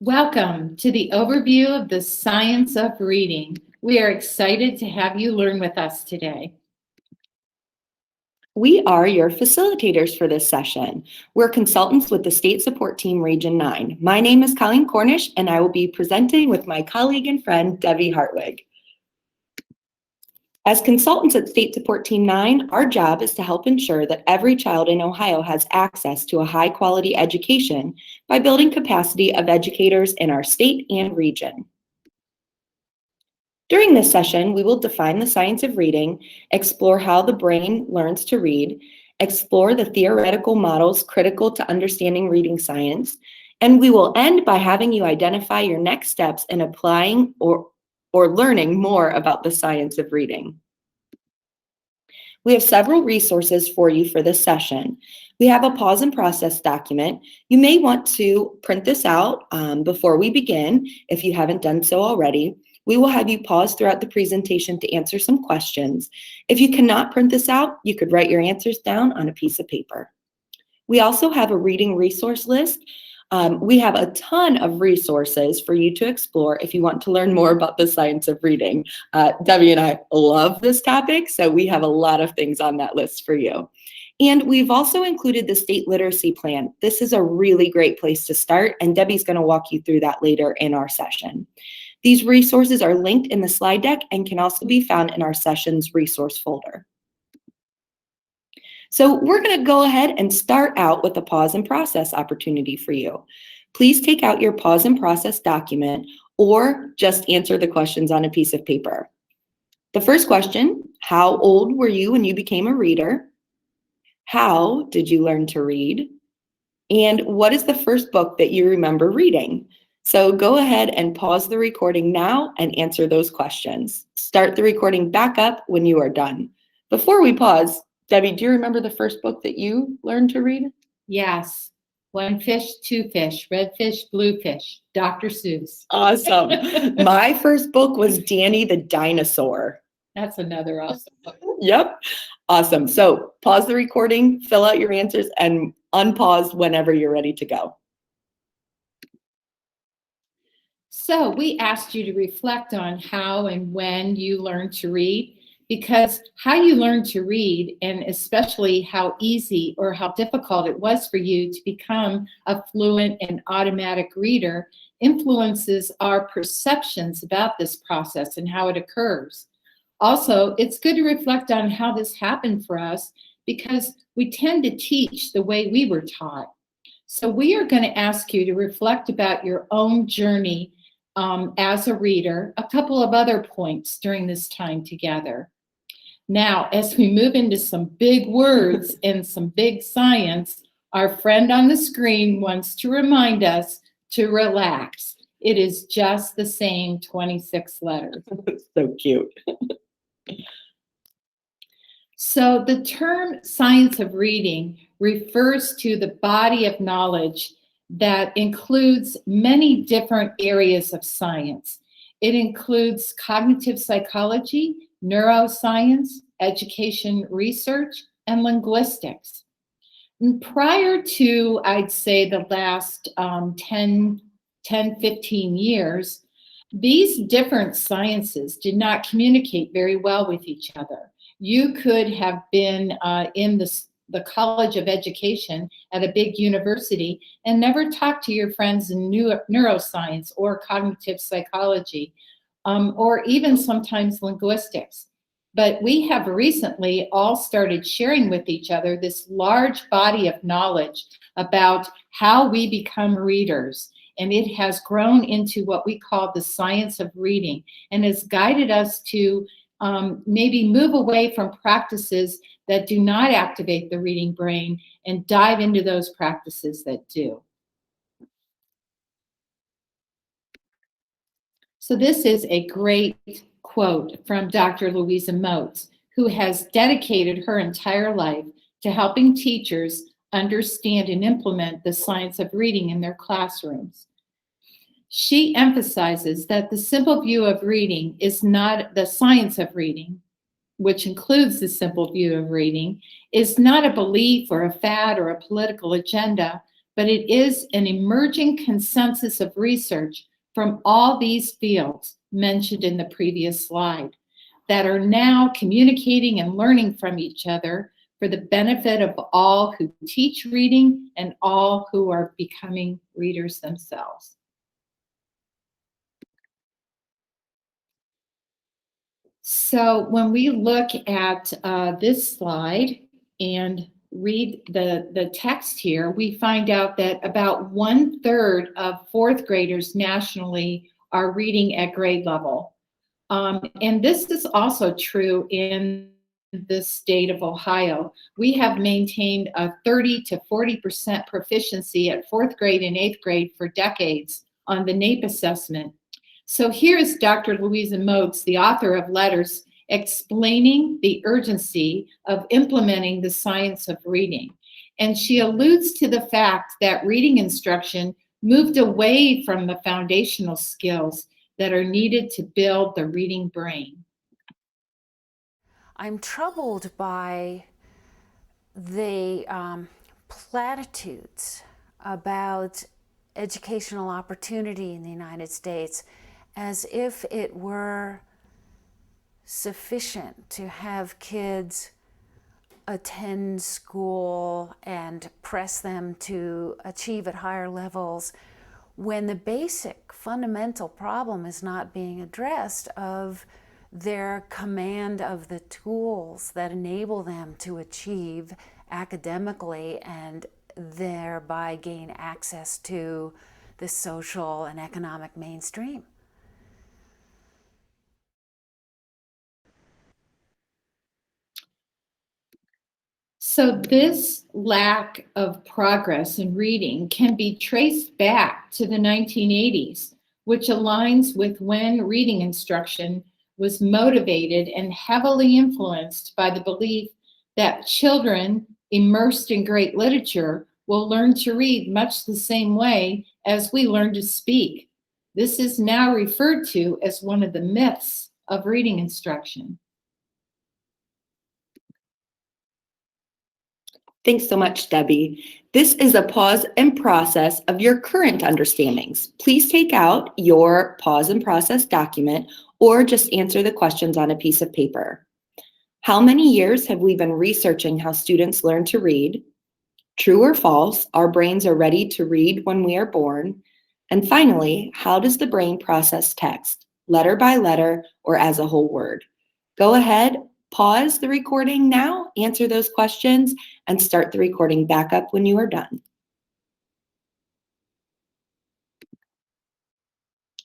Welcome to the overview of the science of reading. We are excited to have you learn with us today. We are your facilitators for this session. We're consultants with the State Support Team Region 9. My name is Colleen Kornish, and I will be presenting with my colleague and friend, Debbi Hartwig. As consultants at State Support Team 9, our job is to help ensure that every child in Ohio has access to a high-quality education by building capacity of educators in our state and region. During this session, we will define the science of reading, explore how the brain learns to read, explore the theoretical models critical to understanding reading science, and we will end by having you identify your next steps in applying or learning more about the science of reading. We have several resources for you for this session. We have a pause and process document. You may want to print this out before we begin if you haven't done so already. We will have you pause throughout the presentation to answer some questions. If you cannot print this out, you could write your answers down on a piece of paper. We also have a reading resource list. We have a ton of resources for you to explore if you want to learn more about the science of reading. Debbi and I love this topic, so we have a lot of things on that list for you. And we've also included the state literacy plan. This is a really great place to start, and Debbi's going to walk you through that later in our session. These resources are linked in the slide deck and can also be found in our sessions resource folder. So we're going to go ahead and start out with a pause and process opportunity for you. Please take out your pause and process document or just answer the questions on a piece of paper. The first question, how old were you when you became a reader? How did you learn to read? And what is the first book that you remember reading? So go ahead and pause the recording now and answer those questions. Start the recording back up when you are done. Before we pause, Debbi, do you remember the first book that you learned to read? Yes. One Fish, Two Fish, Red Fish, Blue Fish, Dr. Seuss. Awesome. My first book was Danny the Dinosaur. That's another awesome book. Yep. Awesome. So pause the recording, fill out your answers, and unpause whenever you're ready to go. So we asked you to reflect on how and when you learned to read, because how you learned to read, and especially how easy or how difficult it was for you to become a fluent and automatic reader, influences our perceptions about this process and how it occurs. Also, it's good to reflect on how this happened for us, because we tend to teach the way we were taught. So we are going to ask you to reflect about your own journey as a reader, a couple of other points during this time together. Now, as we move into some big words and some big science, our friend on the screen wants to remind us to relax. It is just the same 26 letters. So cute. So the term science of reading refers to the body of knowledge that includes many different areas of science. It includes cognitive psychology, neuroscience, education research, and linguistics. And prior to, I'd say, the last 10, 15 years, these different sciences did not communicate very well with each other. You could have been in the College of Education at a big university and never talked to your friends in neuroscience or cognitive psychology, or even sometimes linguistics. But we have recently all started sharing with each other this large body of knowledge about how we become readers. And it has grown into what we call the science of reading, and has guided us to maybe move away from practices that do not activate the reading brain and dive into those practices that do. So this is a great quote from Dr. Louisa Moats, who has dedicated her entire life to helping teachers understand and implement the science of reading in their classrooms. She emphasizes that the simple view of reading is not the science of reading, which includes the simple view of reading, is not a belief or a fad or a political agenda, but it is an emerging consensus of research from all these fields mentioned in the previous slide that are now communicating and learning from each other for the benefit of all who teach reading and all who are becoming readers themselves. So when we look at this slide and read the text here, we find out that about 1/3 of fourth graders nationally are reading at grade level. And this is also true in the state of Ohio. We have maintained a 30 to 40% proficiency at fourth grade and eighth grade for decades on the NAEP assessment. So here is Dr. Louisa Moats, the author of Letters, explaining the urgency of implementing the science of reading. And she alludes to the fact that reading instruction moved away from the foundational skills that are needed to build the reading brain. I'm troubled by the platitudes about educational opportunity in the United States, as if it were sufficient to have kids attend school and press them to achieve at higher levels, when the basic fundamental problem is not being addressed of their command of the tools that enable them to achieve academically and thereby gain access to the social and economic mainstream. So this lack of progress in reading can be traced back to the 1980s, which aligns with when reading instruction was motivated and heavily influenced by the belief that children immersed in great literature will learn to read much the same way as we learn to speak. This is now referred to as one of the myths of reading instruction. Thanks so much, Debbie. This is a pause and process of your current understandings. Please take out your pause and process document or just answer the questions on a piece of paper. How many years have we been researching how students learn to read? True or false, our brains are ready to read when we are born. And finally, how does the brain process text, letter by letter or as a whole word? Go ahead, pause the recording now, answer those questions, and start the recording back up when you are done.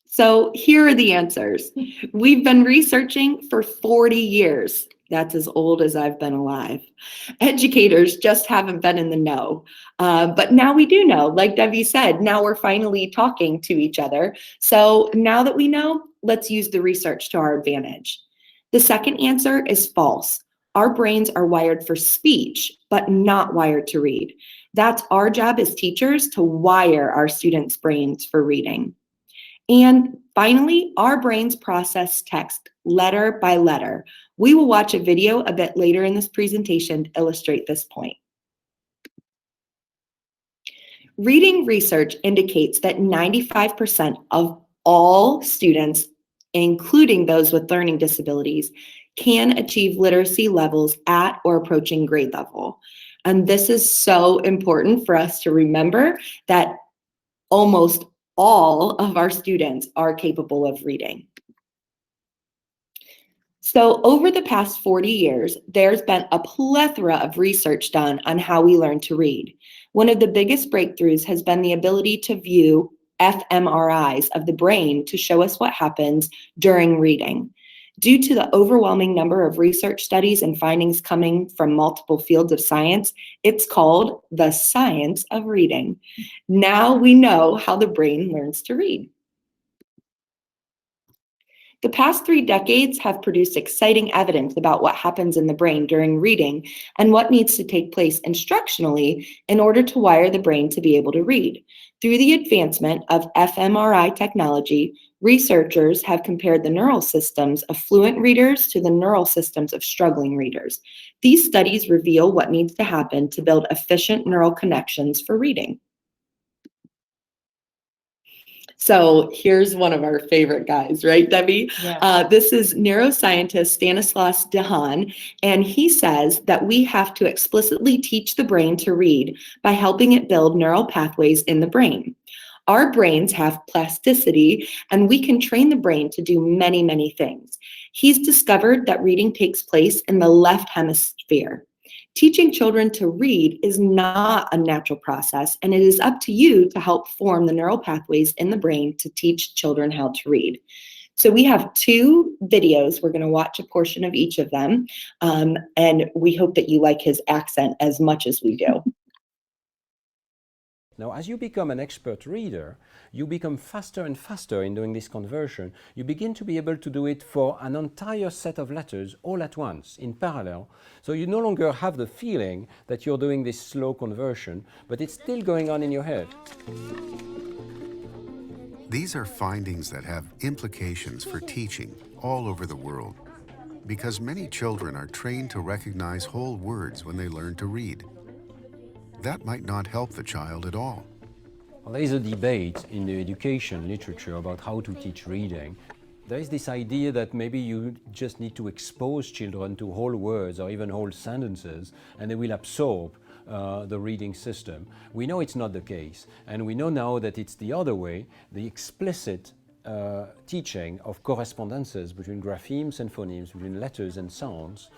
So here are the answers. We've been researching for 40 years. That's as old as I've been alive. Educators just haven't been in the know. But now we do know, like Debbie said, now we're finally talking to each other. So now that we know, let's use the research to our advantage. The second answer is false. Our brains are wired for speech, but not wired to read. That's our job as teachers, to wire our students' brains for reading. And finally, our brains process text letter by letter. We will watch a video a bit later in this presentation to illustrate this point. Reading research indicates that 95% of all students, including those with learning disabilities, can achieve literacy levels at or approaching grade level. And this is so important for us to remember that almost all of our students are capable of reading. So over the past 40 years, there's been a plethora of research done on how we learn to read. One of the biggest breakthroughs has been the ability to view fMRIs of the brain to show us what happens during reading. Due to the overwhelming number of research studies and findings coming from multiple fields of science, it's called the science of reading. Now we know how the brain learns to read. The past 3 decades have produced exciting evidence about what happens in the brain during reading and what needs to take place instructionally in order to wire the brain to be able to read. Through the advancement of fMRI technology, researchers have compared the neural systems of fluent readers to the neural systems of struggling readers. These studies reveal what needs to happen to build efficient neural connections for reading. So here's one of our favorite guys, right, Debbie? Yeah. This is neuroscientist Stanislaus Dehaene, and he says that we have to explicitly teach the brain to read by helping it build neural pathways in the brain. Our brains have plasticity, and we can train the brain to do many, many things. He's discovered that reading takes place in the left hemisphere. Teaching children to read is not a natural process, and it is up to you to help form the neural pathways in the brain to teach children how to read. So we have 2 videos. We're going to watch a portion of each of them, and we hope that you like his accent as much as we do. Now, as you become an expert reader, you become faster and faster in doing this conversion. You begin to be able to do it for an entire set of letters all at once, in parallel. So you no longer have the feeling that you're doing this slow conversion, but it's still going on in your head. These are findings that have implications for teaching all over the world, because many children are trained to recognize whole words when they learn to read. That might not help the child at all. Well, there is a debate in the education literature about how to teach reading. There is this idea that maybe you just need to expose children to whole words or even whole sentences, and they will absorb the reading system. We know it's not the case, and we know now that it's the other way, the explicit teaching of correspondences between graphemes and phonemes, between letters and sounds,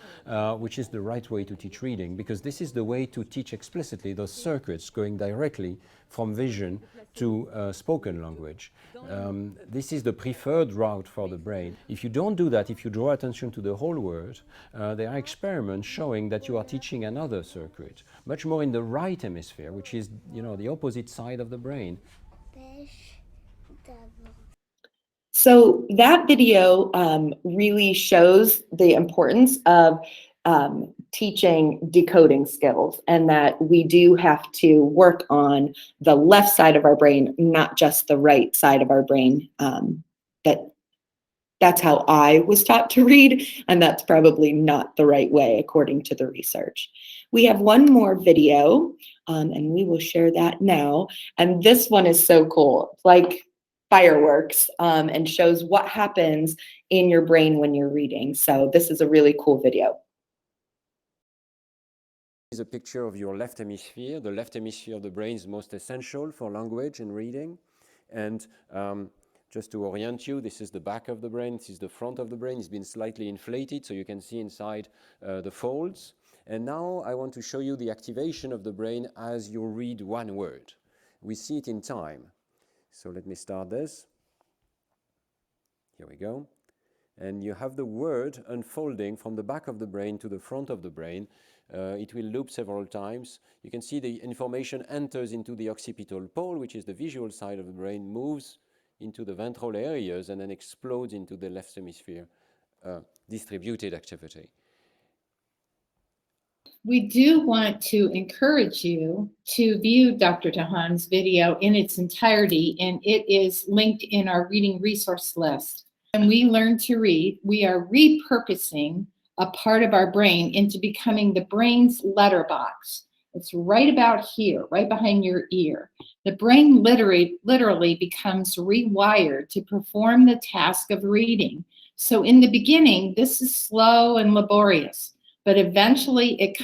which is the right way to teach reading, because this is the way to teach explicitly those circuits going directly from vision to spoken language. This is the preferred route for the brain. If you don't do that, if you draw attention to the whole word, there are experiments showing that you are teaching another circuit, much more in the right hemisphere, which is, the opposite side of the brain. So that video really shows the importance of teaching decoding skills, and that we do have to work on the left side of our brain, not just the right side of our brain. That's how I was taught to read, and that's probably not the right way according to the research. We have one more video, and we will share that now. And this one is so cool. It's like fireworks, and shows what happens in your brain when you're reading. So this is a really cool video. This is a picture of your left hemisphere. The left hemisphere of the brain is most essential for language and reading. And just to orient you, this is the back of the brain, this is the front of the brain. It's been slightly inflated so you can see inside the folds. And now I want to show you the activation of the brain as you read one word. We see it in time. So let me start this. Here we go. And you have the word unfolding from the back of the brain to the front of the brain. It will loop several times. You can see the information enters into the occipital pole, which is the visual side of the brain, moves into the ventral areas, and then explodes into the left hemisphere distributed activity. We do want to encourage you to view Dr. Dehaene's video in its entirety, and it is linked in our reading resource list. When we learn to read, we are repurposing a part of our brain into becoming the brain's letterbox. It's right about here, right behind your ear. The brain literally becomes rewired to perform the task of reading. So in the beginning, this is slow and laborious, but eventually it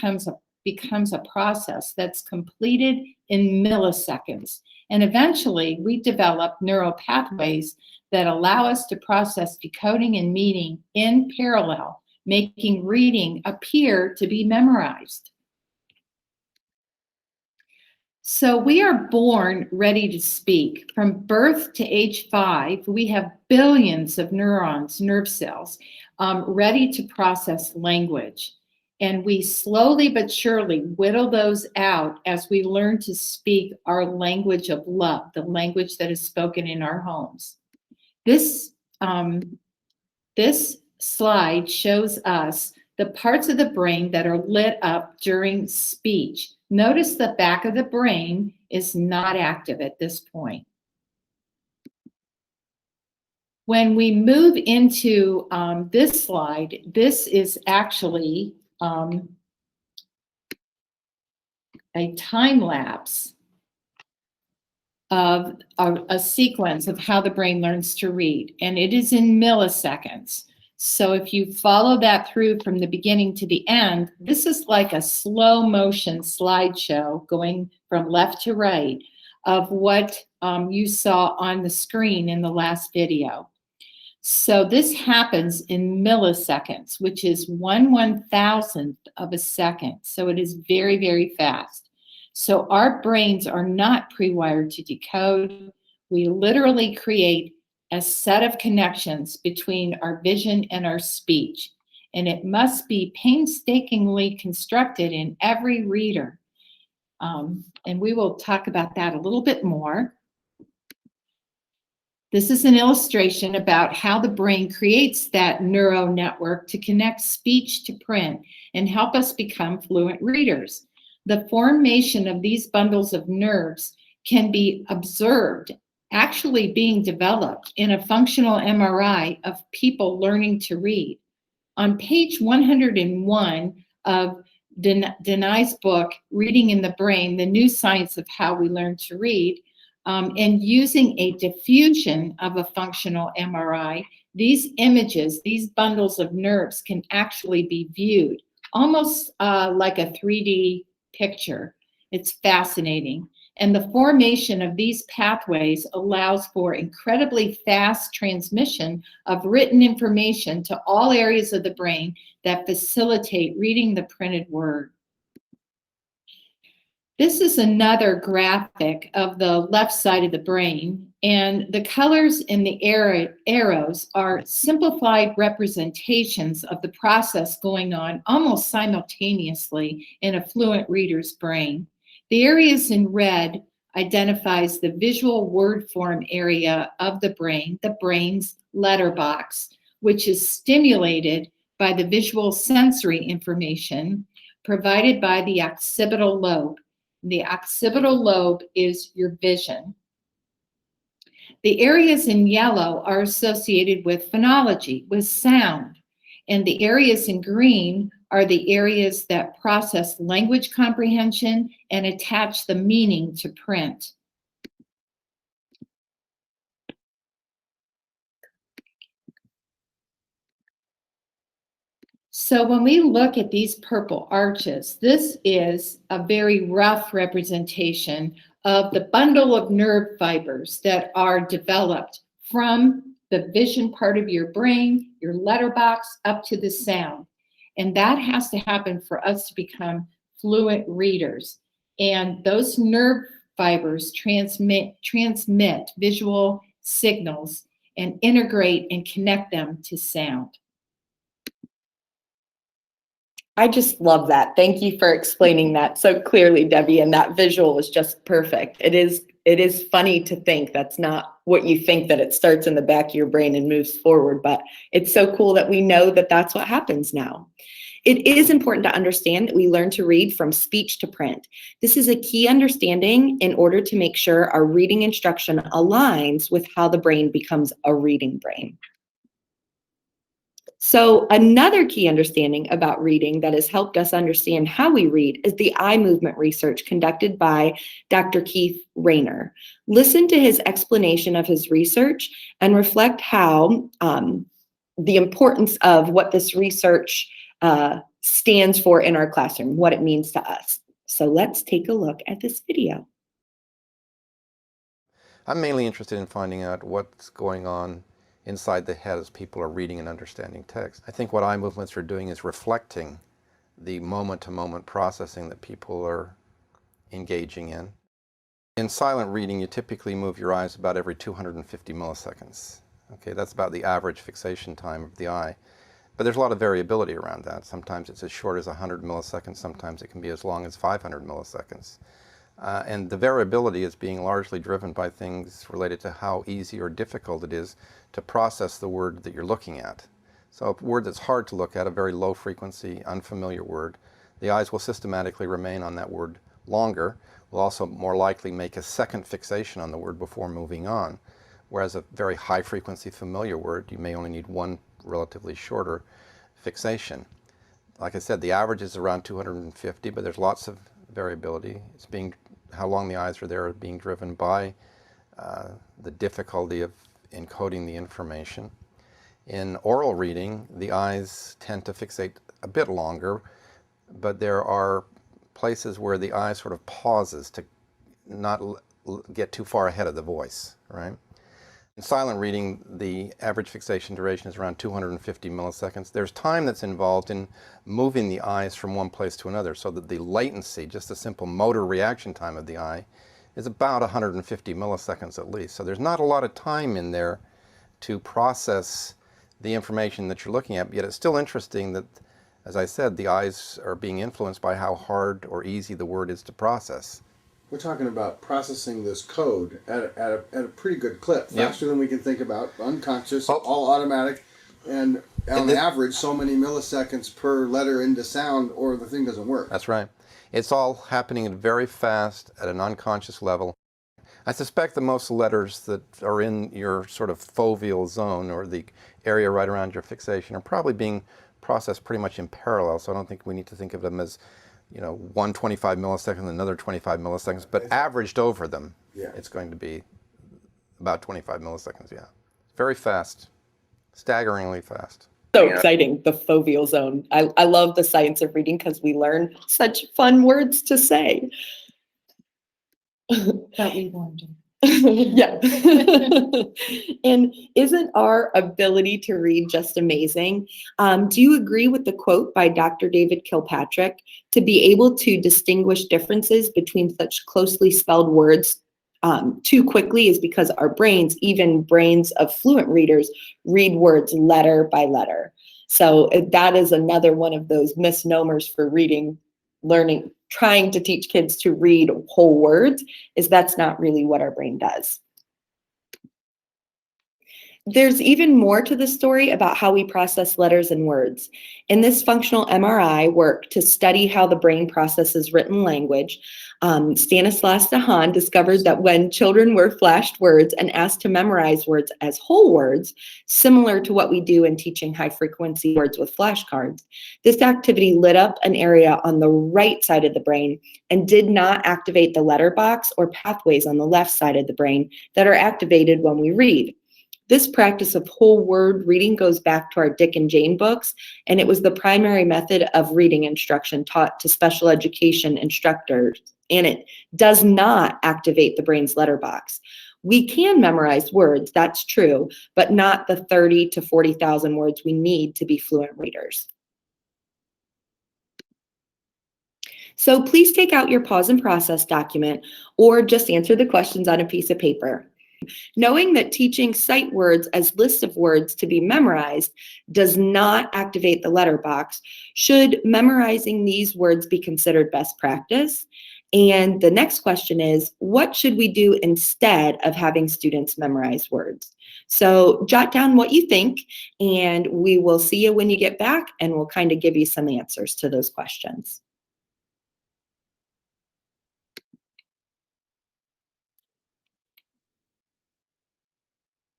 becomes a process that's completed in milliseconds. And eventually we develop neural pathways that allow us to process decoding and meaning in parallel, making reading appear to be memorized. So we are born ready to speak. From birth to age 5, we have billions of neurons, nerve cells, ready to process language. And we slowly but surely whittle those out as we learn to speak our language of love, the language that is spoken in our homes. This slide shows us the parts of the brain that are lit up during speech. Notice the back of the brain is not active at this point. When we move into this slide, this is actually a time lapse of a sequence of how the brain learns to read, and it is in milliseconds. So if you follow that through from the beginning to the end, this is like a slow motion slideshow going from left to right of what you saw on the screen in the last video. So this happens in milliseconds, which is 1/1000th of a second. So it is very, very fast. So our brains are not pre-wired to decode. We literally create a set of connections between our vision and our speech. And it must be painstakingly constructed in every reader. And we will talk about that a little bit more. This is an illustration about how the brain creates that neural network to connect speech to print and help us become fluent readers. The formation of these bundles of nerves can be observed actually being developed in a functional MRI of people learning to read. On page 101 of Denai's book, Reading in the Brain, The New Science of How We Learn to Read, and using a diffusion of a functional MRI, these images, these bundles of nerves can actually be viewed almost like a 3D picture. It's fascinating. And the formation of these pathways allows for incredibly fast transmission of written information to all areas of the brain that facilitate reading the printed word. This is another graphic of the left side of the brain, and the colors in the arrows are simplified representations of the process going on almost simultaneously in a fluent reader's brain. The areas in red identifies the visual word form area of the brain's letterbox, which is stimulated by the visual sensory information provided by the occipital lobe. The occipital lobe is your vision. The areas in yellow are associated with phonology, with sound. And the areas in green are the areas that process language comprehension and attach the meaning to print. So when we look at these purple arches, this is a very rough representation of the bundle of nerve fibers that are developed from the vision part of your brain, your letterbox, up to the sound. And that has to happen for us to become fluent readers. And those nerve fibers transmit visual signals and integrate and connect them to sound. I just love that. Thank you for explaining that so clearly, Debbie, and that visual is just perfect. It is funny to think that's not what you think, that it starts in the back of your brain and moves forward, but it's so cool that we know that that's what happens now. It is important to understand that we learn to read from speech to print. This is a key understanding in order to make sure our reading instruction aligns with how the brain becomes a reading brain. So another key understanding about reading that has helped us understand how we read is the eye movement research conducted by Dr. Keith Rayner. Listen to his explanation of his research and reflect how the importance of what this research stands for in our classroom, what it means to us. So let's take a look at this video. I'm mainly interested in finding out what's going on inside the head as people are reading and understanding text. I think what eye movements are doing is reflecting the moment-to-moment processing that people are engaging in. In silent reading, you typically move your eyes about every 250 milliseconds. Okay, that's about the average fixation time of the eye. But there's a lot of variability around that. Sometimes it's as short as 100 milliseconds, sometimes it can be as long as 500 milliseconds. And the variability is being largely driven by things related to how easy or difficult it is to process the word that you're looking at. So a word that's hard to look at, a very low frequency, unfamiliar word, the eyes will systematically remain on that word longer, will also more likely make a second fixation on the word before moving on. Whereas a very high frequency familiar word, you may only need one relatively shorter fixation. Like I said, the average is around 250, but there's lots of variability. It's how long the eyes are there being driven by the difficulty of encoding the information. In oral reading, the eyes tend to fixate a bit longer, but there are places where the eye sort of pauses to not get too far ahead of the voice, right? In silent reading, the average fixation duration is around 250 milliseconds. There's time that's involved in moving the eyes from one place to another, so that the latency, just the simple motor reaction time of the eye, is about 150 milliseconds at least. So there's not a lot of time in there to process the information that you're looking at, yet it's still interesting that, as I said, the eyes are being influenced by how hard or easy the word is to process. We're talking about processing this code at a pretty good clip, faster than we can think about, unconscious, all automatic, and on average, so many milliseconds per letter into sound, or the thing doesn't work. That's right. It's all happening very fast at an unconscious level. I suspect that most letters that are in your sort of foveal zone, or the area right around your fixation, are probably being processed pretty much in parallel, so I don't think we need to think of them as, you know, one 25 milliseconds, another 25 milliseconds, but averaged over them, it's going to be about 25 milliseconds, Very fast, staggeringly fast. So exciting, the foveal zone. I love the science of reading because we learn such fun words to say. That we learned. Yeah. And isn't our ability to read just amazing? Do you agree with the quote by Dr. David Kilpatrick? To be able to distinguish differences between such closely spelled words too quickly is because our brains, even brains of fluent readers, read words letter by letter. So that is another one of those misnomers for reading, learning, trying to teach kids to read whole words, is that's not really what our brain does. There's even more to the story about how we process letters and words. In this functional MRI work to study how the brain processes written language, Stanislas Dehaene discovered that when children were flashed words and asked to memorize words as whole words, similar to what we do in teaching high-frequency words with flashcards, this activity lit up an area on the right side of the brain and did not activate the letter box or pathways on the left side of the brain that are activated when we read. This practice of whole word reading goes back to our Dick and Jane books, and it was the primary method of reading instruction taught to special education instructors, and it does not activate the brain's letterbox. We can memorize words, that's true, but not the 30 to 40,000 words we need to be fluent readers. So please take out your pause and process document, or just answer the questions on a piece of paper. Knowing that teaching sight words as lists of words to be memorized does not activate the letterbox, should memorizing these words be considered best practice? And the next question is, what should we do instead of having students memorize words? So jot down what you think, and we will see you when you get back, and we'll kind of give you some answers to those questions.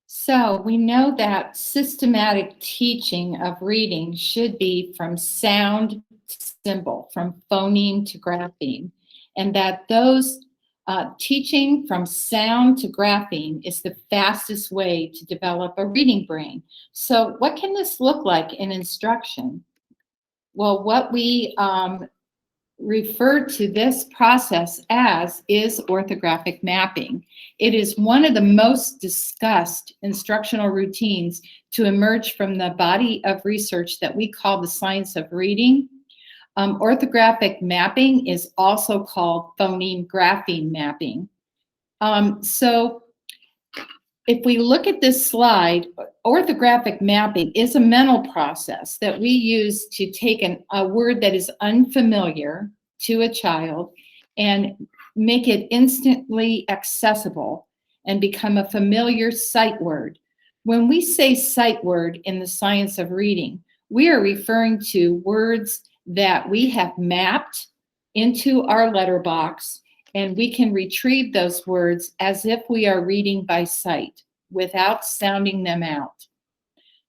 So we know that systematic teaching of reading should be from sound to symbol, from phoneme to grapheme, and that those teaching from sound to grapheme is the fastest way to develop a reading brain. So what can this look like in instruction? Well, what we refer to this process as is orthographic mapping. It is one of the most discussed instructional routines to emerge from the body of research that we call the science of reading. Orthographic mapping is also called phoneme grapheme mapping. So if we look at this slide, orthographic mapping is a mental process that we use to take a word that is unfamiliar to a child and make it instantly accessible and become a familiar sight word. When we say sight word in the science of reading, we are referring to words that we have mapped into our letterbox, and we can retrieve those words as if we are reading by sight without sounding them out.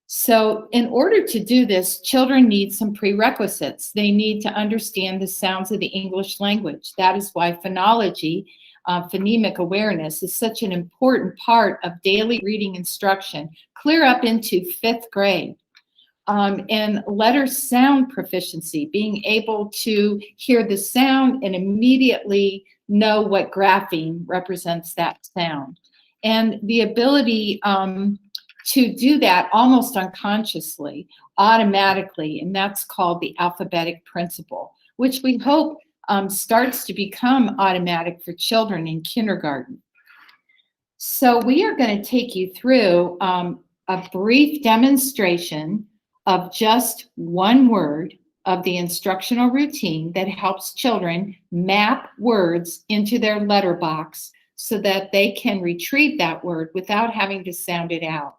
So in order to do this, children need some prerequisites. They need to understand the sounds of the English language. That is why phonology phonemic awareness is such an important part of daily reading instruction, clear up into 5th grade. And letter sound proficiency, being able to hear the sound and immediately know what grapheme represents that sound. And the ability to do that almost unconsciously, automatically, and that's called the alphabetic principle, which we hope starts to become automatic for children in kindergarten. So we are going to take you through a brief demonstration of just one word of the instructional routine that helps children map words into their letter box so that they can retrieve that word without having to sound it out.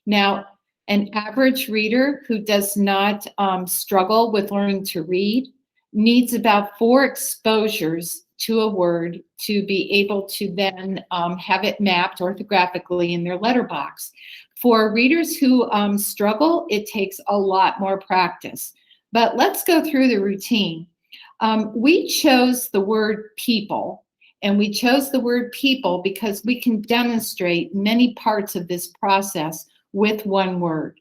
Now, an average reader who does not struggle with learning to read needs about 4 exposures to a word to be able to then have it mapped orthographically in their letter box. For readers who struggle, it takes a lot more practice. But let's go through the routine. We chose the word people, and we chose the word people because we can demonstrate many parts of this process with one word.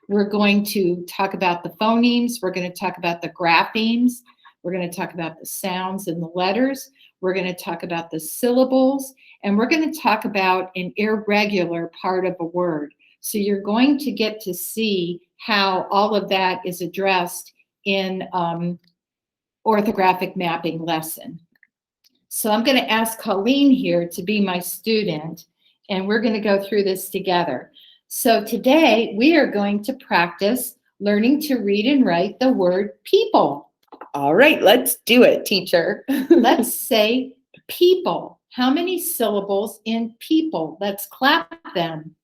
We're going to talk about the phonemes. We're going to talk about the graphemes. We're going to talk about the sounds and the letters. We're going to talk about the syllables, and we're going to talk about an irregular part of a word. So you're going to get to see how all of that is addressed in orthographic mapping lesson. So I'm going to ask Colleen here to be my student, and we're going to go through this together. So today we are going to practice learning to read and write the word people. All right, let's do it, teacher. Let's say people. How many syllables in people? Let's clap them.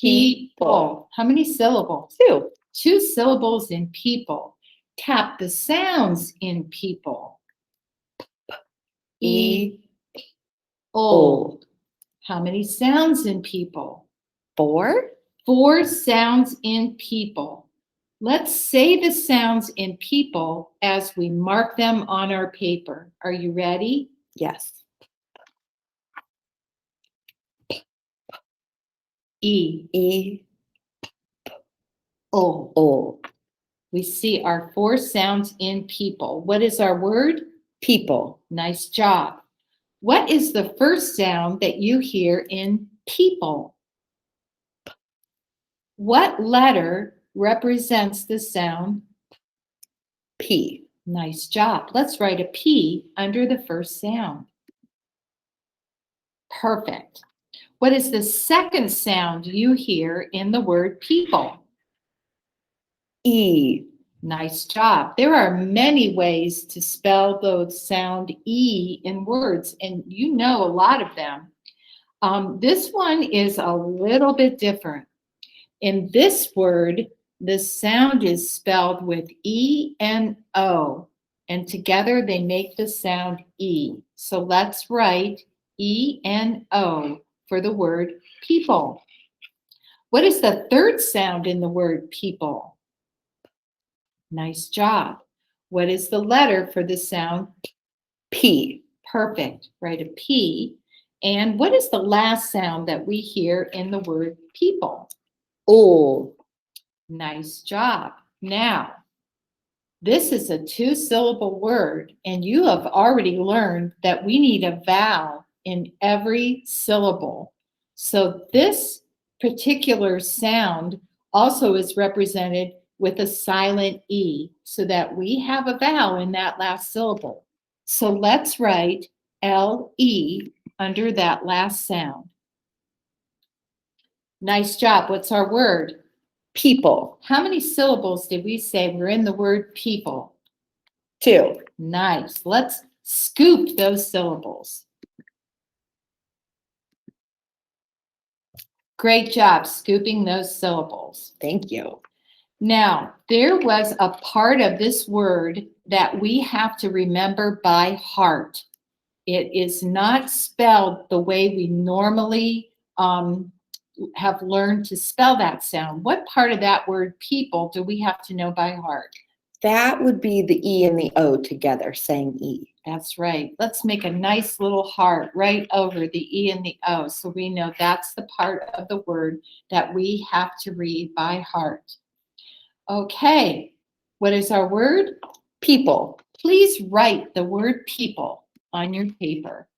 People. How many syllables? 2. 2 syllables in people. Tap the sounds in people. E, O. How many sounds in people? 4. 4 sounds in people. Let's say the sounds in people as we mark them on our paper. Are you ready? Yes. E, E, O. O. We see our 4 sounds in people. What is our word? People. Nice job. What is the first sound that you hear in people? What letter represents the sound P. Nice job. Let's write a P under the first sound. Perfect. What is the second sound you hear in the word people? E. Nice job. There are many ways to spell the sound E in words, and you know a lot of them. This one is a little bit different. In this word, the sound is spelled with E and O, and together they make the sound E. So let's write E and O for the word people. What is the third sound in the word people? Nice job. What is the letter for the sound P? Perfect. Write a P. And what is the last sound that we hear in the word people? O. Nice job. Now, this is a 2-syllable word, and you have already learned that we need a vowel in every syllable. So this particular sound also is represented with a silent E, so that we have a vowel in that last syllable. So let's write L-E under that last sound. Nice job. What's our word? People. How many syllables did we say were in the word people? 2. Nice. Let's scoop those syllables. Great job scooping those syllables. Thank you. Now, there was a part of this word that we have to remember by heart. It is not spelled the way we normally have learned to spell that sound. What part of that word people do we have to know by heart? That would be the E and the O together, saying E. That's right. Let's make a nice little heart right over the E and the O, so we know that's the part of the word that we have to read by heart. Okay, what is our word? People. Please write the word people on your paper.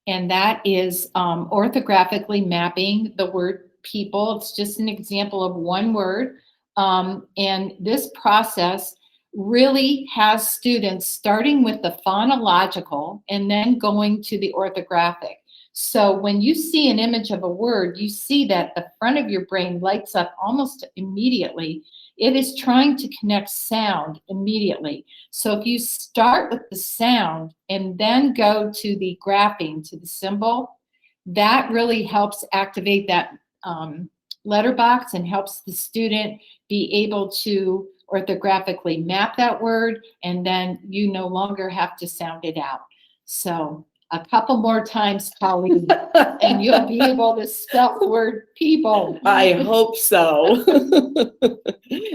And that is orthographically mapping the word people. It's just an example of one word. And this process really has students starting with the phonological and then going to the orthographic. So when you see an image of a word, you see that the front of your brain lights up almost immediately. It is trying to connect sound immediately. So if you start with the sound and then go to the graphing, to the symbol, that really helps activate that letterbox and helps the student be able to orthographically map that word, and then you no longer have to sound it out. So a couple more times, Colleen, and you'll be able to spell the word people. I hope so.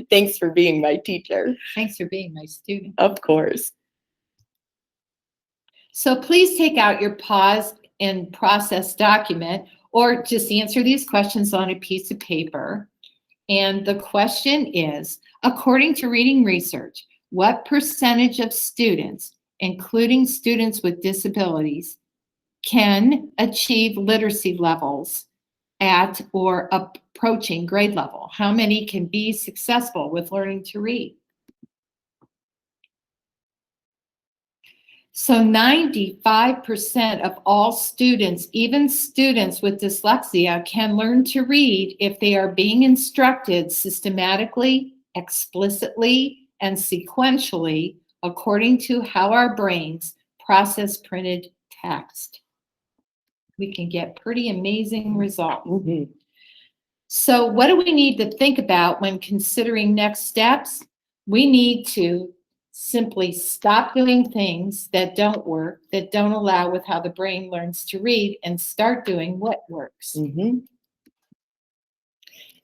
Thanks for being my teacher. Thanks for being my student. Of course. So please take out your pause and process document, or just answer these questions on a piece of paper. And the question is, according to reading research, what percentage of students, including students with disabilities, can achieve literacy levels at or approaching grade level? How many can be successful with learning to read? So 95% of all students, even students with dyslexia, can learn to read if they are being instructed systematically, explicitly, and sequentially according to how our brains process printed text. We can get pretty amazing results. Mm-hmm. So what do we need to think about when considering next steps? We need to simply stop doing things that don't work, that don't allow with how the brain learns to read, and start doing what works. Mm-hmm.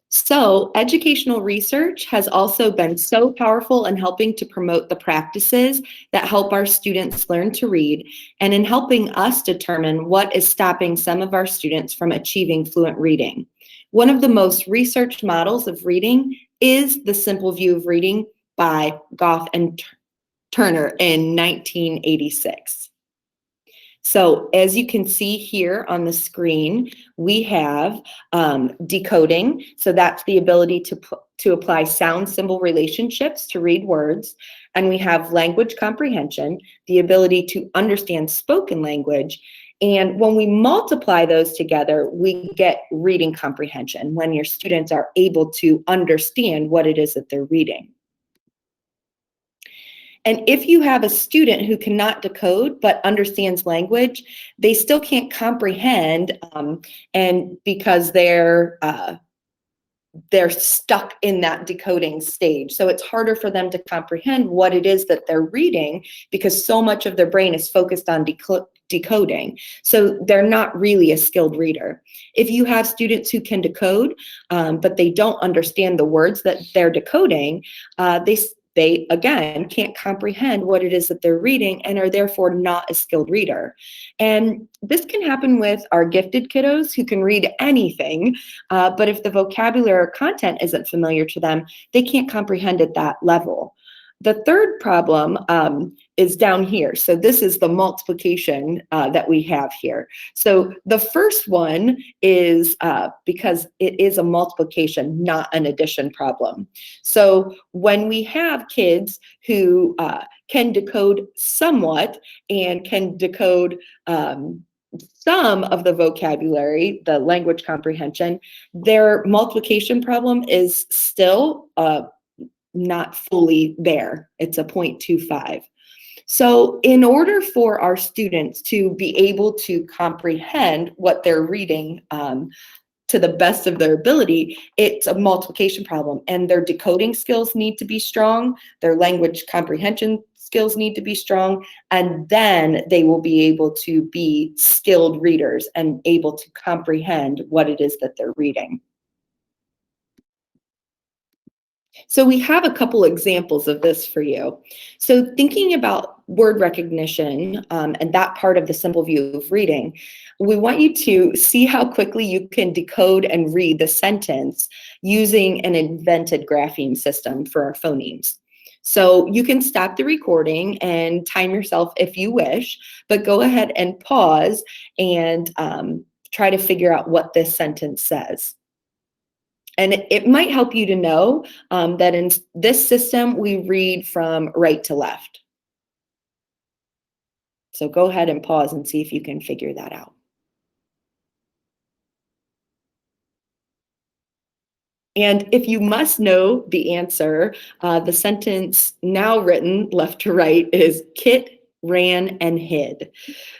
So educational research has also been so powerful in helping to promote the practices that help our students learn to read, and in helping us determine what is stopping some of our students from achieving fluent reading. One of the most researched models of reading is the Simple View of Reading by Goff and Turner in 1986. So as you can see here on the screen, we have decoding. So that's the ability to apply sound symbol relationships to read words. And we have language comprehension, the ability to understand spoken language. And when we multiply those together, we get reading comprehension, when your students are able to understand what it is that they're reading. And if you have a student who cannot decode but understands language, they still can't comprehend, and because they're stuck in that decoding stage. So it's harder for them to comprehend what it is that they're reading, because so much of their brain is focused on decoding. So they're not really a skilled reader. If you have students who can decode, but they don't understand the words that they're decoding, they again can't comprehend what it is that they're reading and are therefore not a skilled reader. And this can happen with our gifted kiddos who can read anything, but if the vocabulary or content isn't familiar to them, they can't comprehend at that level. The third problem is down here. So this is the multiplication that we have here. So the first one is because it is a multiplication, not an addition problem. So when we have kids who can decode somewhat and can decode some of the vocabulary, the language comprehension, their multiplication problem is still not fully there. It's a 0.25. So in order for our students to be able to comprehend what they're reading to the best of their ability, it's a multiplication problem, and their decoding skills need to be strong, their language comprehension skills need to be strong, and then they will be able to be skilled readers and able to comprehend what it is that they're reading. So we have a couple examples of this for you. So thinking about word recognition and that part of the simple view of reading, we want you to see how quickly you can decode and read the sentence using an invented grapheme system for our phonemes. So you can stop the recording and time yourself if you wish, but go ahead and pause and try to figure out what this sentence says. And it might help you to know that in this system, we read from right to left. So go ahead and pause and see if you can figure that out. And if you must know the answer, the sentence now written left to right is Kit ran and hid.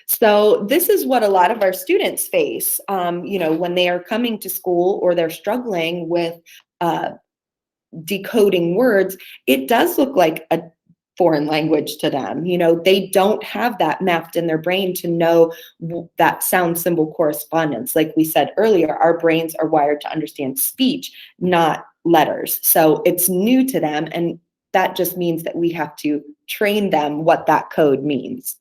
So this is what a lot of our students face, when they are coming to school or they're struggling with decoding words. It does look like a foreign language to them. They don't have that mapped in their brain to know that sound symbol correspondence. Like we said earlier, our brains are wired to understand speech, not letters. So it's new to them, and that just means that we have to train them what that code means.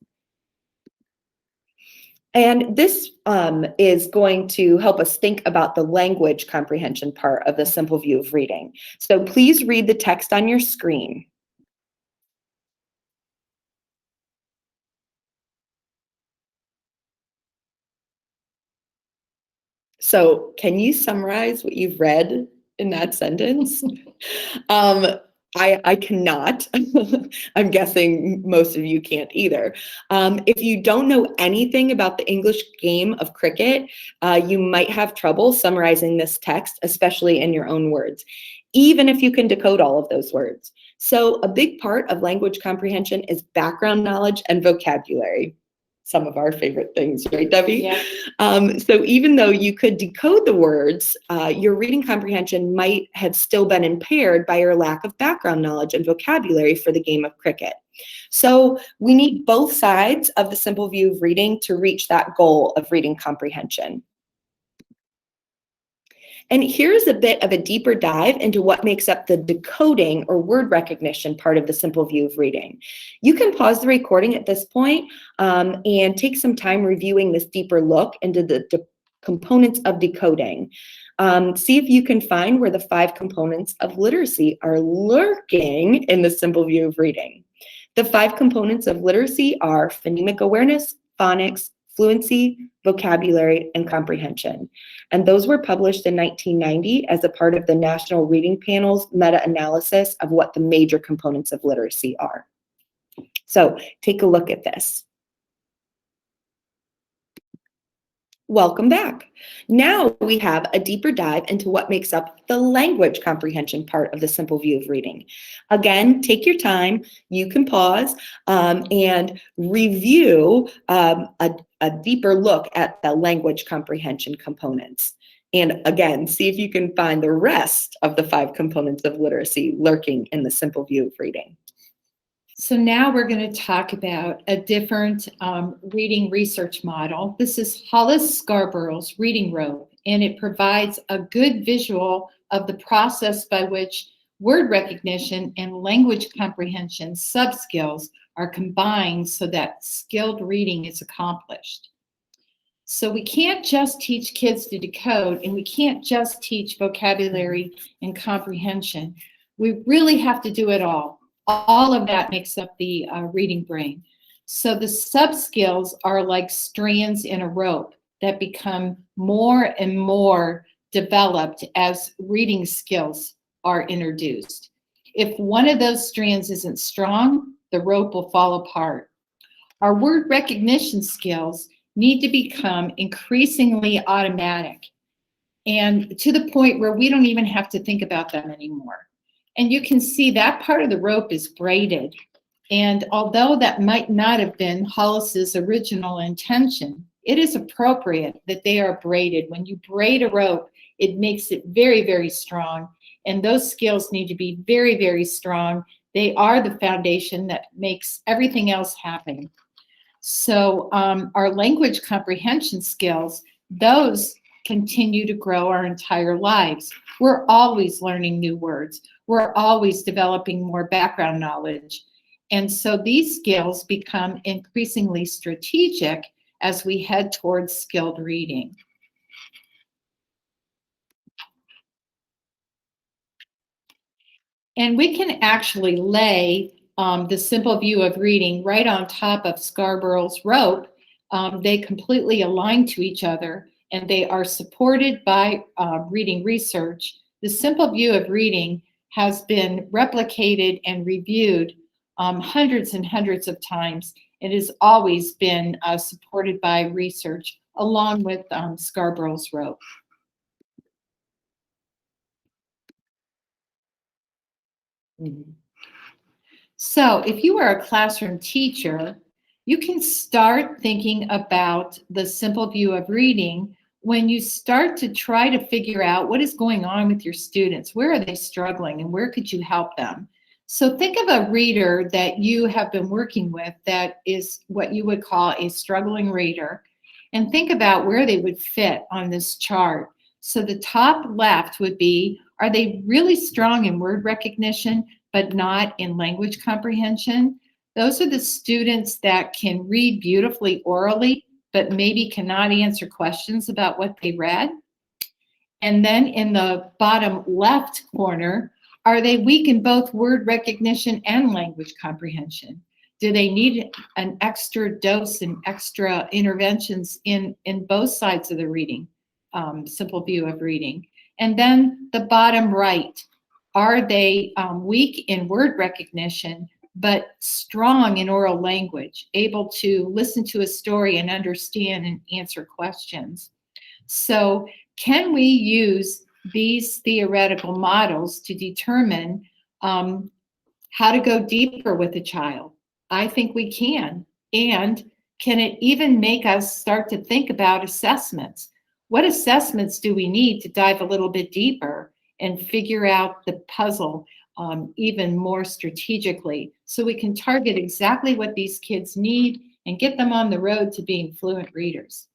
And this is going to help us think about the language comprehension part of the simple view of reading. So please read the text on your screen. So can you summarize what you've read in that sentence? I cannot. I'm guessing most of you can't either. If you don't know anything about the English game of cricket, you might have trouble summarizing this text, especially in your own words, even if you can decode all of those words. So a big part of language comprehension is background knowledge and vocabulary. Some of our favorite things, right, Debbie? Yeah. So even though you could decode the words, your reading comprehension might have still been impaired by your lack of background knowledge and vocabulary for the game of cricket. So we need both sides of the simple view of reading to reach that goal of reading comprehension. And here's a bit of a deeper dive into what makes up the decoding or word recognition part of the simple view of reading. You can pause the recording at this point and take some time reviewing this deeper look into the components of decoding. See if you can find where the 5 components of literacy are lurking in the simple view of reading. The 5 components of literacy are phonemic awareness, phonics, fluency, vocabulary, and comprehension. And those were published in 1990 as a part of the National Reading Panel's meta-analysis of what the major components of literacy are. So take a look at this. Welcome back. Now we have a deeper dive into what makes up the language comprehension part of the simple view of reading. Again, take your time. You can pause and review a deeper look at the language comprehension components. And again, see if you can find the rest of the 5 components of literacy lurking in the simple view of reading. So now we're going to talk about a different reading research model. This is Hollis Scarborough's reading rope, and it provides a good visual of the process by which word recognition and language comprehension subskills are combined so that skilled reading is accomplished. So we can't just teach kids to decode, and we can't just teach vocabulary and comprehension. We really have to do it all. All of that makes up the reading brain. So the subskills are like strands in a rope that become more and more developed as reading skills are introduced. If one of those strands isn't strong, the rope will fall apart. Our word recognition skills need to become increasingly automatic, and to the point where we don't even have to think about them anymore. And you can see that part of the rope is braided. And although that might not have been Hollis's original intention, it is appropriate that they are braided. When you braid a rope, it makes it very, very strong. And those skills need to be very, very strong. They are the foundation that makes everything else happen. So our language comprehension skills, those continue to grow our entire lives. We're always learning new words. We're always developing more background knowledge. And so these skills become increasingly strategic as we head towards skilled reading. And we can actually lay the simple view of reading right on top of Scarborough's rope. They completely align to each other, and they are supported by reading research. The simple view of reading has been replicated and reviewed hundreds and hundreds of times. It has always been supported by research along with Scarborough's rope. So if you are a classroom teacher, you can start thinking about the simple view of reading when you start to try to figure out what is going on with your students. Where are they struggling and where could you help them? So think of a reader that you have been working with that is what you would call a struggling reader, and think about where they would fit on this chart. So the top left would be, are they really strong in word recognition, but not in language comprehension? Those are the students that can read beautifully orally, but maybe cannot answer questions about what they read. And then in the bottom left corner, are they weak in both word recognition and language comprehension? Do they need an extra dose and extra interventions in both sides of the reading, simple view of reading? And then the bottom right, are they weak in word recognition, but strong in oral language, able to listen to a story and understand and answer questions? So can we use these theoretical models to determine how to go deeper with a child? I think we can. And can it even make us start to think about assessments? What assessments do we need to dive a little bit deeper and figure out the puzzle even more strategically, so we can target exactly what these kids need and get them on the road to being fluent readers?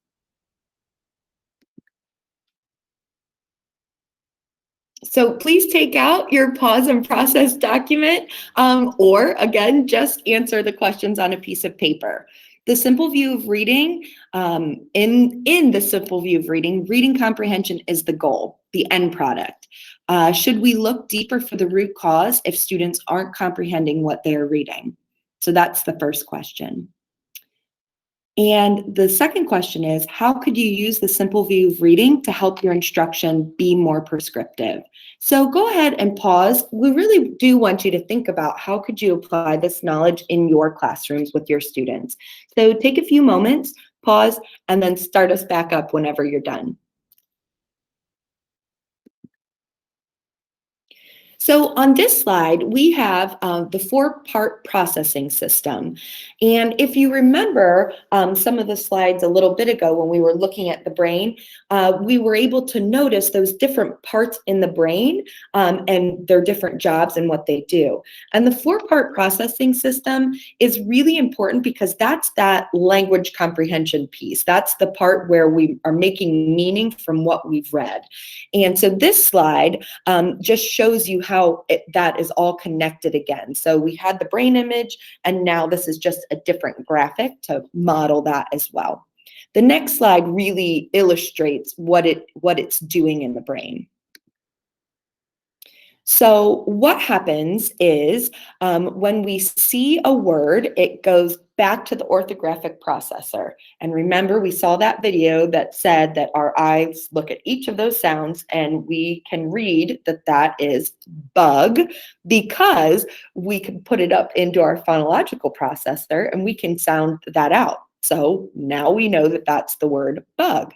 So please take out your pause and process document, or again, just answer the questions on a piece of paper. The simple view of reading, in the simple view of reading, reading comprehension is the goal, the end product. Should we look deeper for the root cause if students aren't comprehending what they're reading? So that's the first question. And the second question is, how could you use the simple view of reading to help your instruction be more prescriptive? So go ahead and pause. We really do want you to think about how could you apply this knowledge in your classrooms with your students. So take a few moments, pause, and then start us back up whenever you're done. So on this slide, we have the 4-part processing system. And if you remember some of the slides a little bit ago when we were looking at the brain, we were able to notice those different parts in the brain and their different jobs and what they do. And the 4-part processing system is really important because that's that language comprehension piece. That's the part where we are making meaning from what we've read. And so this slide just shows you how that is all connected again. So we had the brain image, and now this is just a different graphic to model that as well. The next slide really illustrates what it's doing in the brain. So what happens is when we see a word, it goes back to the orthographic processor. And remember, we saw that video that said that our eyes look at each of those sounds and we can read that that is bug, because we can put it up into our phonological processor and we can sound that out. So now we know that that's the word bug.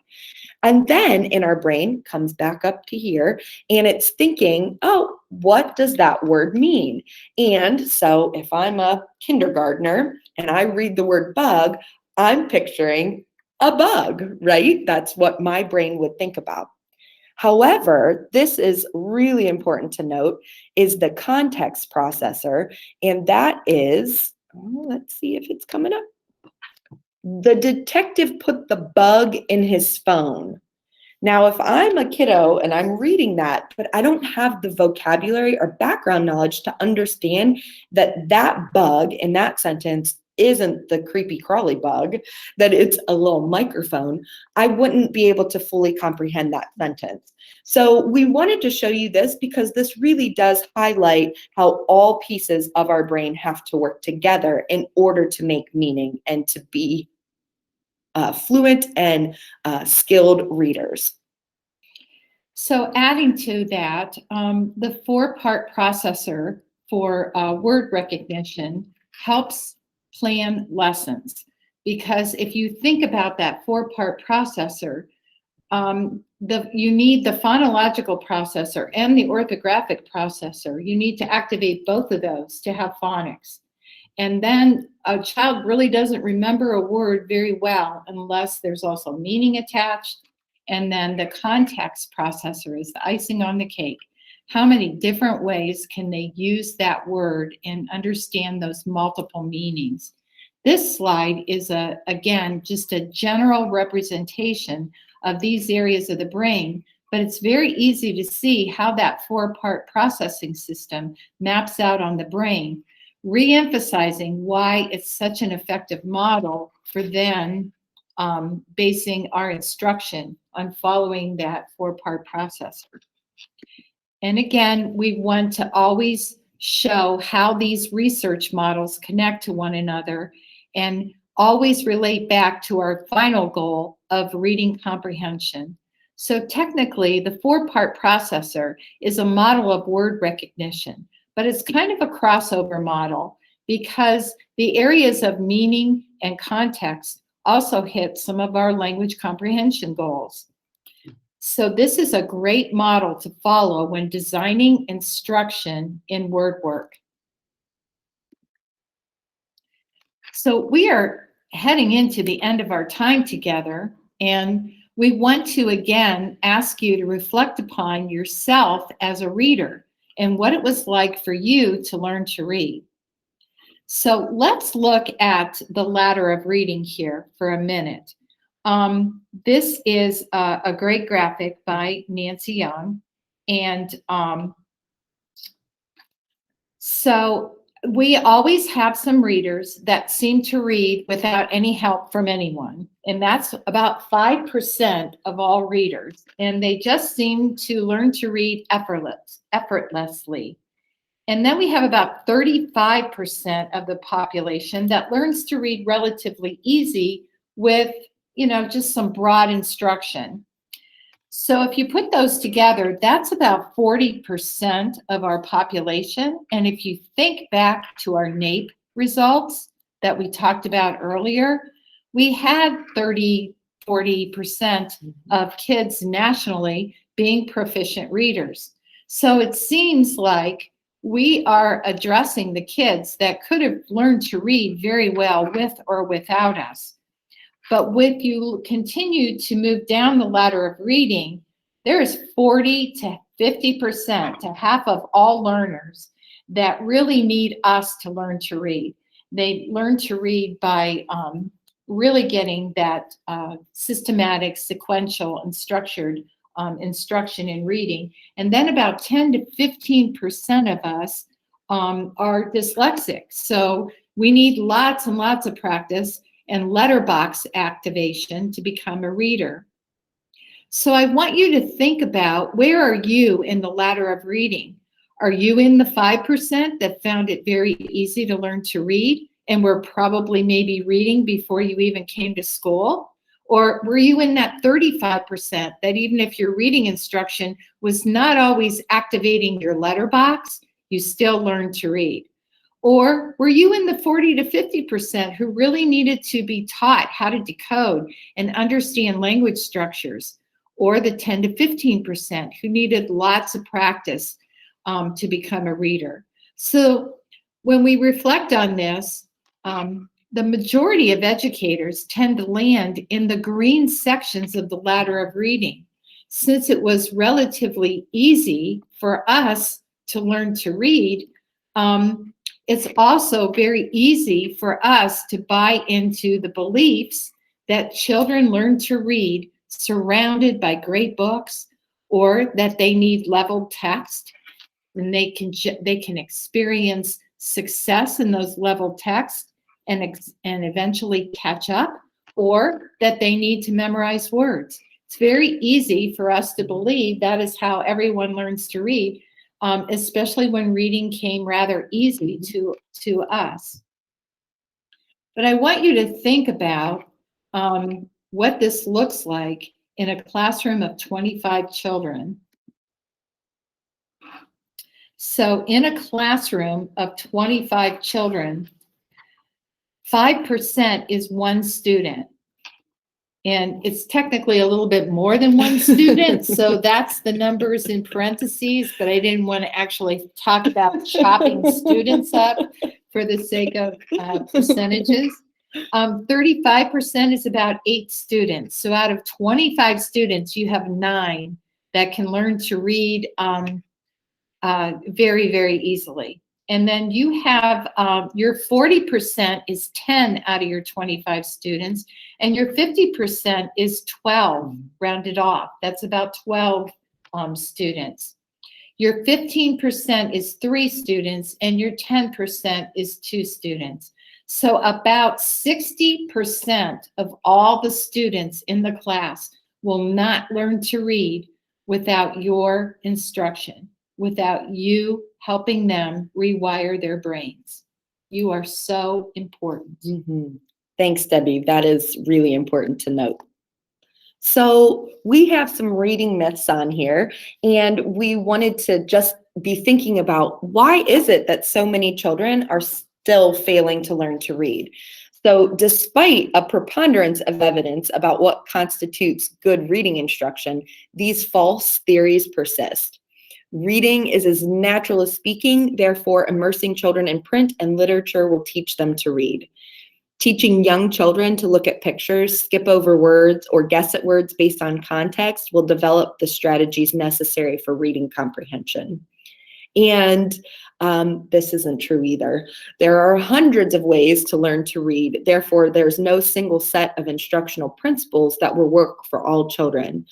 And then in our brain comes back up to here and it's thinking, oh, what does that word mean? And so if I'm a kindergartner and I read the word bug, I'm picturing a bug, right? That's what my brain would think about. However, this is really important to note, is the context processor, and that is, let's see if it's coming up. The detective put the bug in his phone. Now, if I'm a kiddo and I'm reading that, but I don't have the vocabulary or background knowledge to understand that that bug in that sentence isn't the creepy crawly bug, that it's a little microphone, I wouldn't be able to fully comprehend that sentence. So we wanted to show you this because this really does highlight how all pieces of our brain have to work together in order to make meaning and to be fluent and skilled readers. So adding to that, the 4-part processor for word recognition helps plan lessons. Because if you think about that 4-part processor, you need the phonological processor and the orthographic processor. You need to activate both of those to have phonics. And then a child really doesn't remember a word very well unless there's also meaning attached. And then the context processor is the icing on the cake. How many different ways can they use that word and understand those multiple meanings? This slide is, again, just a general representation of these areas of the brain, but it's very easy to see how that 4-part processing system maps out on the brain, re-emphasizing why it's such an effective model for then basing our instruction on following that 4-part processor. And again, we want to always show how these research models connect to one another and always relate back to our final goal of reading comprehension. So technically, the 4-part processor is a model of word recognition, but it's kind of a crossover model because the areas of meaning and context also hit some of our language comprehension goals. So this is a great model to follow when designing instruction in word work. So we are heading into the end of our time together, and we want to again ask you to reflect upon yourself as a reader and what it was like for you to learn to read. So let's look at the ladder of reading here for a minute. This is a great graphic by Nancy Young. And so we always have some readers that seem to read without any help from anyone. And that's about 5% of all readers. And they just seem to learn to read effortlessly. And then we have about 35% of the population that learns to read relatively easy with, just some broad instruction. So if you put those together, that's about 40% of our population. And if you think back to our NAEP results that we talked about earlier, we had 40% of kids nationally being proficient readers. So it seems like we are addressing the kids that could have learned to read very well with or without us. But if you continue to move down the ladder of reading, there is 40 to 50% to half of all learners that really need us to learn to read. They learn to read by really getting that systematic, sequential, and structured instruction in reading. And then about 10 to 15% of us are dyslexic. So we need lots and lots of practice and letterbox activation to become a reader. So I want you to think about, where are you in the ladder of reading? Are you in the 5% that found it very easy to learn to read and were probably maybe reading before you even came to school? Or were you in that 35% that even if your reading instruction was not always activating your letterbox, you still learned to read? Or were you in the 40 to 50% who really needed to be taught how to decode and understand language structures? Or the 10 to 15% who needed lots of practice to become a reader? So when we reflect on this, the majority of educators tend to land in the green sections of the ladder of reading, since it was relatively easy for us to learn to read. It's also very easy for us to buy into the beliefs that children learn to read surrounded by great books, or that they need leveled text, and they can experience success in those leveled texts and eventually catch up, or that they need to memorize words. It's very easy for us to believe that is how everyone learns to read, especially when reading came rather easy to us. But I want you to think about what this looks like in a classroom of 25 children. So in a classroom of 25 children, 5% is one student. And it's technically a little bit more than one student, so that's the numbers in parentheses, but I didn't want to actually talk about chopping students up for the sake of percentages. 35% is about 8 students. So out of 25 students, you have 9 that can learn to read very, very easily. And then you have your 40% is 10 out of your 25 students, and your 50% is 12, rounded off. That's about 12 students. Your 15% is 3 students, and your 10% is 2 students. So about 60% of all the students in the class will not learn to read without your instruction, without you helping them rewire their brains. You are so important. Mm-hmm. Thanks, Debbie. That is really important to note. So we have some reading myths on here, and we wanted to just be thinking about why is it that so many children are still failing to learn to read? So despite a preponderance of evidence about what constitutes good reading instruction, these false theories persist. Reading is as natural as speaking, therefore immersing children in print and literature will teach them to read. Teaching young children to look at pictures, skip over words, or guess at words based on context will develop the strategies necessary for reading comprehension. And this isn't true either. There are hundreds of ways to learn to read. Therefore, there's no single set of instructional principles that will work for all children.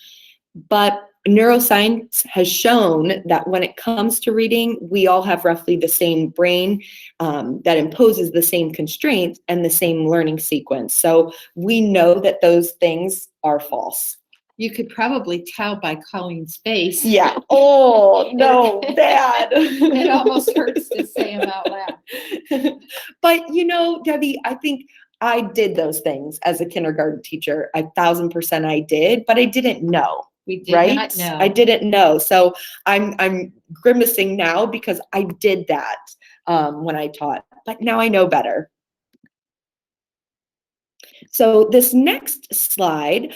But neuroscience has shown that when it comes to reading, we all have roughly the same brain that imposes the same constraints and the same learning sequence. So we know that those things are false. You could probably tell by Colleen's face. Yeah. Oh, no, bad. It almost hurts to say them out loud. But, you know, Debbie, I think I did those things as a kindergarten teacher. 1,000% I did, but I didn't know. We did right? not know. I didn't know. So I'm grimacing now because I did that when I taught, but now I know better. So this next slide,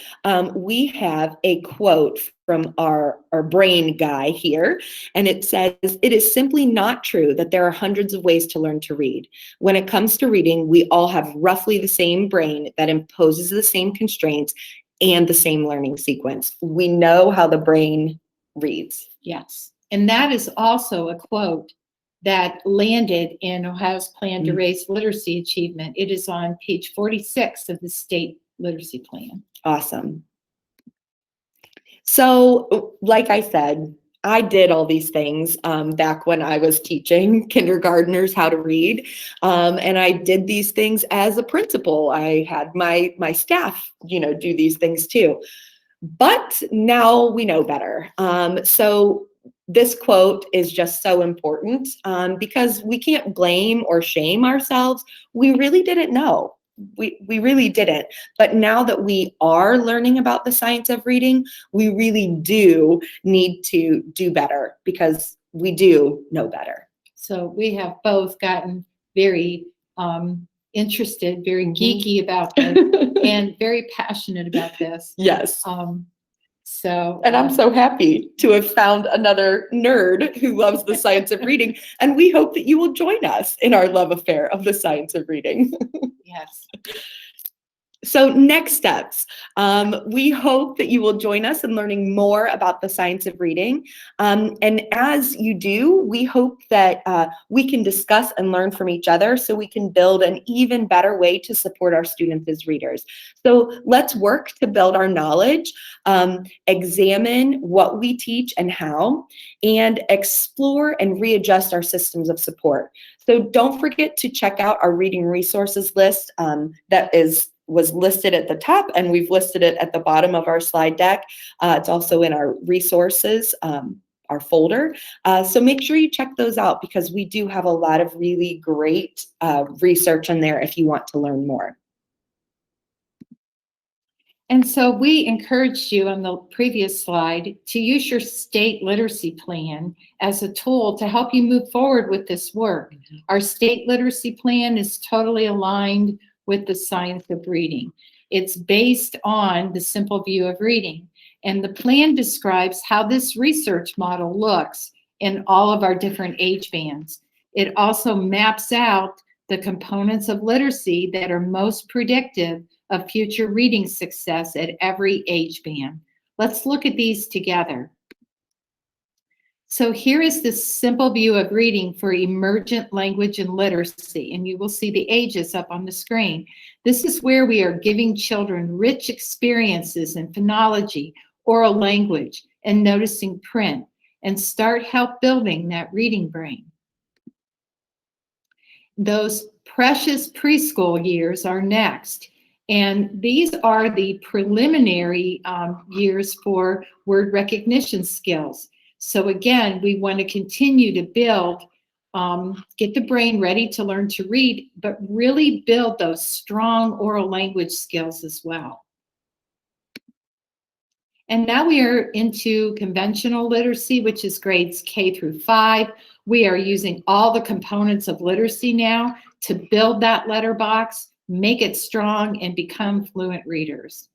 we have a quote from our brain guy here, and it says, "It is simply not true that there are hundreds of ways to learn to read. When it comes to reading, we all have roughly the same brain that imposes the same constraints and the same learning sequence. We know how the brain reads." Yes. And that is also a quote that landed in Ohio's plan to raise literacy achievement. It is on page 46 of the state literacy plan. Awesome. So, like I said, I did all these things back when I was teaching kindergartners how to read, and I did these things as a principal. I had my staff, do these things too. But now we know better. So this quote is just so important because we can't blame or shame ourselves. We really didn't know. We really didn't. But now that we are learning about the science of reading, we really do need to do better because we do know better. So we have both gotten very interested, very geeky about this, and very passionate about this. Yes. And I'm so happy to have found another nerd who loves the science of reading, and we hope that you will join us in our love affair of the science of reading. Yes. So next steps, we hope that you will join us in learning more about the science of reading. And as you do, we hope that we can discuss and learn from each other so we can build an even better way to support our students as readers. So let's work to build our knowledge, examine what we teach and how, and explore and readjust our systems of support. So don't forget to check out our reading resources list that was listed at the top, and we've listed it at the bottom of our slide deck. It's also in our resources, our folder. So make sure you check those out because we do have a lot of really great research in there if you want to learn more. And so we encouraged you on the previous slide to use your state literacy plan as a tool to help you move forward with this work. Our state literacy plan is totally aligned with the science of reading. It's based on the simple view of reading. And the plan describes how this research model looks in all of our different age bands. It also maps out the components of literacy that are most predictive of future reading success at every age band. Let's look at these together. So here is this simple view of reading for emergent language and literacy, and you will see the ages up on the screen. This is where we are giving children rich experiences in phonology, oral language, and noticing print, and start help building that reading brain. Those precious preschool years are next. And these are the preliminary years for word recognition skills. So again, we want to continue to build, get the brain ready to learn to read, but really build those strong oral language skills as well. And now we are into conventional literacy, which is grades K through 5. We are using all the components of literacy now to build that letterbox, make it strong, and become fluent readers.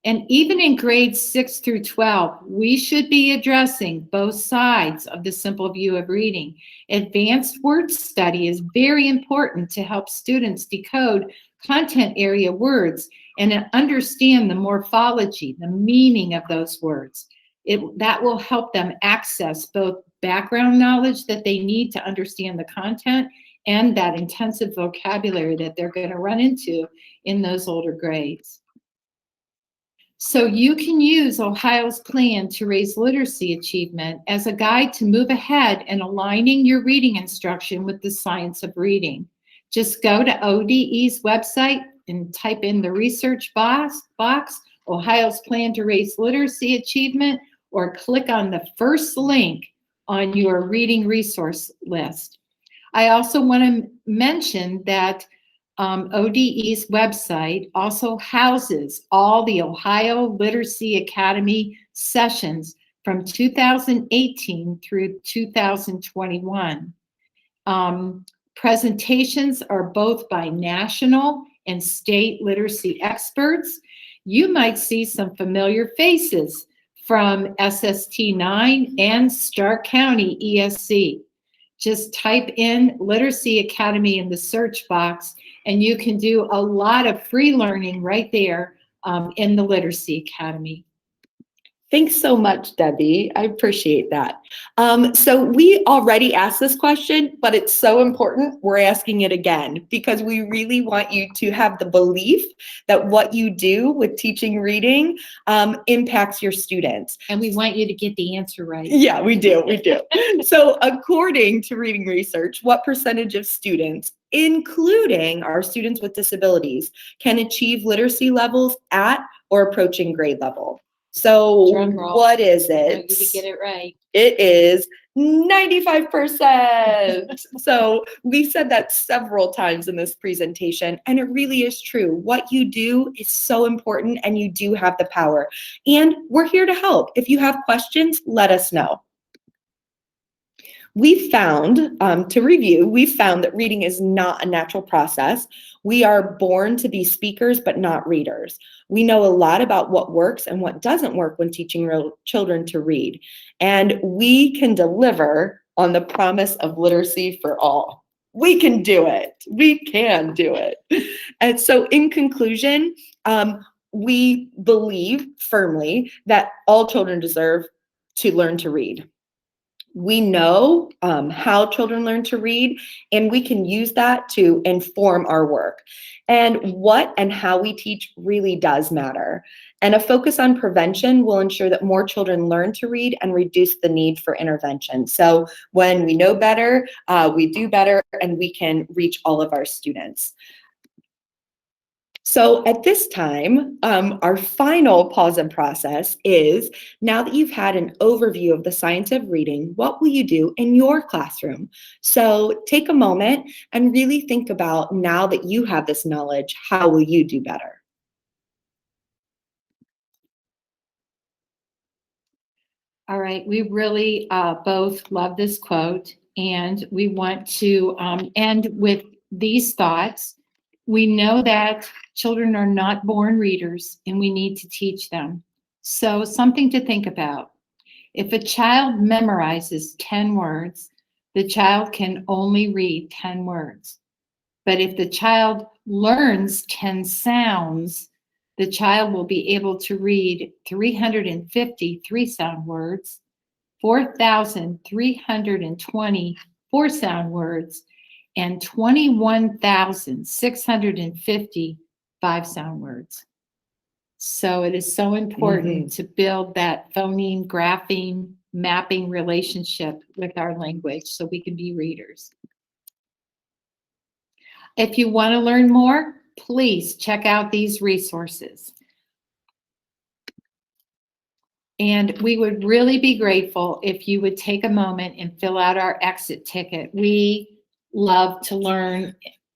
And even in grades 6 through 12, we should be addressing both sides of the simple view of reading. Advanced word study is very important to help students decode content area words and understand the morphology, the meaning of those words. That will help them access both background knowledge that they need to understand the content and that intensive vocabulary that they're going to run into in those older grades. So you can use Ohio's plan to raise literacy achievement as a guide to move ahead in aligning your reading instruction with the science of reading. Just go to ODE's website and type in the research box, Ohio's plan to raise literacy achievement, or click on the first link on your reading resource list. I also want to mention that ODE's website also houses all the Ohio Literacy Academy sessions from 2018 through 2021. Presentations are both by national and state literacy experts. You might see some familiar faces from SST9 and Stark County ESC. Just type in Literacy Academy in the search box, and you can do a lot of free learning right there in the Literacy Academy. Thanks so much, Debbie. I appreciate that. So we already asked this question, but it's so important we're asking it again because we really want you to have the belief that what you do with teaching reading impacts your students. And we want you to get the answer right. Yeah, we do. So according to reading research, what percentage of students, including our students with disabilities, can achieve literacy levels at or approaching grade level? So what is it? I want you to get it right. It is 95%. So we said that several times in this presentation, and it really is true. What you do is so important, and you do have the power. And we're here to help. If you have questions, let us know. We found, to review, we found that reading is not a natural process. We are born to be speakers, but not readers. We know a lot about what works and what doesn't work when teaching children to read. And we can deliver on the promise of literacy for all. we can do it. We can do it. And so in conclusion, we believe firmly that all children deserve to learn to read. We know how children learn to read, and we can use that to inform our work. And what and how we teach really does matter. And a focus on prevention will ensure that more children learn to read and reduce the need for intervention. So when we know better, we do better, and we can reach all of our students. So at this time, our final pause and process is, now that you've had an overview of the science of reading, what will you do in your classroom? So take a moment and really think about, now that you have this knowledge, how will you do better? All right, we really both love this quote, and we want to end with these thoughts. We know that children are not born readers, and we need to teach them. So something to think about. If a child memorizes 10 words, the child can only read 10 words. But if the child learns 10 sounds, the child will be able to read 350 three-sound words, 4,320 four-sound words, and 21,650 five-sound words. So it is so important to build that phoneme, grapheme, mapping relationship with our language so we can be readers. If you want to learn more, please check out these resources. And we would really be grateful if you would take a moment and fill out our exit ticket. We love to learn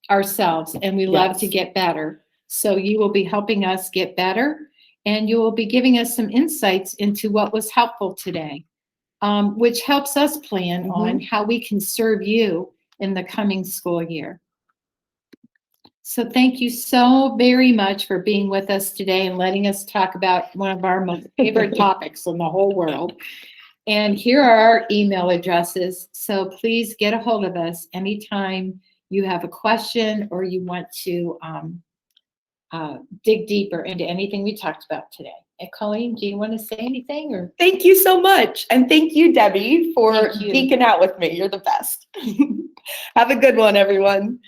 ourselves, and we love to get better. So you will be helping us get better, and you will be giving us some insights into what was helpful today, which helps us plan on how we can serve you in the coming school year. So thank you so very much for being with us today and letting us talk about one of our most favorite topics in the whole world. And here are our email addresses. So please get a hold of us anytime you have a question or you want to dig deeper into anything we talked about today. And Colleen, do you want to say anything? Or Thank you so much. And thank you, Debbie, for geeking out with me. You're the best. Have a good one, everyone.